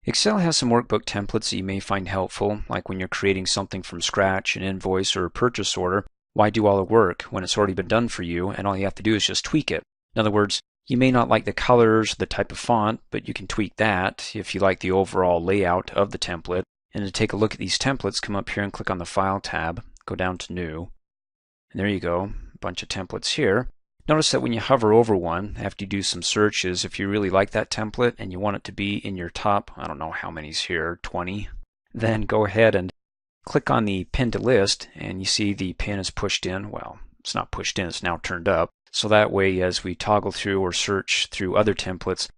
Excel has some workbook templates that you may find helpful, like when you're creating something from scratch, an invoice or a purchase order. Why do all the work when it's already been done for you and all you have to do is just tweak it? In other words, you may not like the colors, the type of font, but you can tweak that if you like the overall layout of the template. And to take a look at these templates, come up here and click on the File tab, go down to New, and there you go, a bunch of templates here. Notice that when you hover over one, after you do some searches, if you really like that template and you want it to be in your top, I don't know how many's here, 20, then go ahead and click on the Pin to List, and you see the pin is pushed in. Well, it's not pushed in, it's now turned up. So that way, as we toggle through or search through other templates,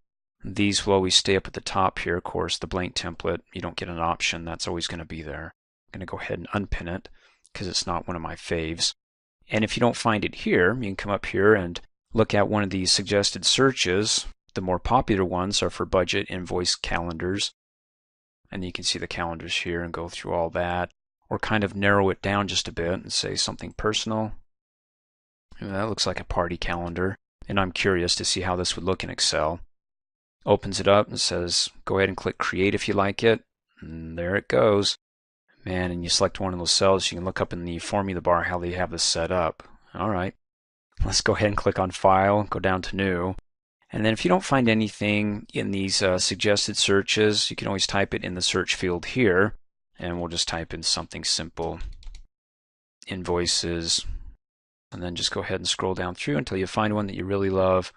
these will always stay up at the top here. Of course, the blank template, you don't get an option, that's always going to be there. I'm going to go ahead and unpin it because it's not one of my faves. And if you don't find it here, you can come up here and look at one of these suggested searches. The more popular ones are for budget, invoice, calendars. And you can see the calendars here and go through all that. Or kind of narrow it down just a bit and say something personal. And that looks like a party calendar. And I'm curious to see how this would look in Excel. Opens it up and says, go ahead and click Create if you like it. And there it goes. Man, and you select one of those cells, you can look up in the formula bar how they have this set up. Alright, let's go ahead and click on File, go down to New. And then if you don't find anything in these suggested searches, you can always type it in the search field here. And we'll just type in something simple, invoices. And then just go ahead and scroll down through until you find one that you really love.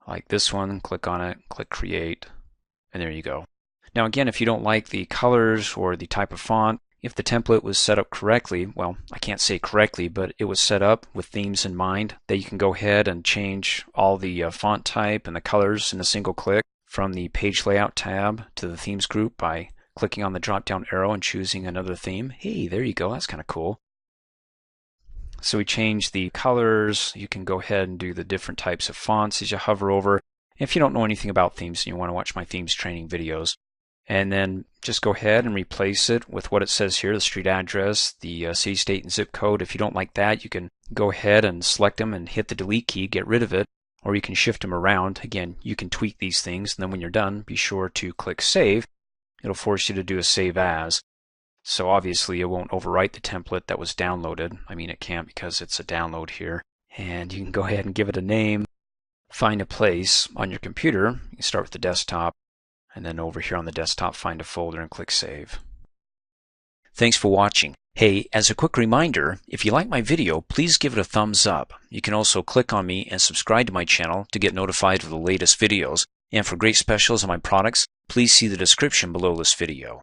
Like this one, click on it, click Create, and there you go. Now again, if you don't like the colors or the type of font, if the template was set up correctly, well, I can't say correctly, but it was set up with themes in mind, that you can go ahead and change all the font type and the colors in a single click from the Page Layout tab to the Themes group by clicking on the drop-down arrow and choosing another theme. Hey, there you go, that's kind of cool. So we change the colors. You can go ahead and do the different types of fonts as you hover over. If you don't know anything about themes and you want to watch my themes training videos, and then just go ahead and replace it with what it says here, the street address, the city, state, and zip code. If you don't like that, you can go ahead and select them and hit the delete key, get rid of it, or you can shift them around. Again, you can tweak these things, and then when you're done, be sure to click Save. It'll force you to do a Save As. So obviously it won't overwrite the template that was downloaded. I mean, it can't because it's a download here. And you can go ahead and give it a name, find a place on your computer. You can start with the desktop, and then over here on the desktop, find a folder and click Save. Thanks for watching. Hey, as a quick reminder, if you like my video, please give it a thumbs up. You can also click on me and subscribe to my channel to get notified of the latest videos. And for great specials on my products, please see the description below this video.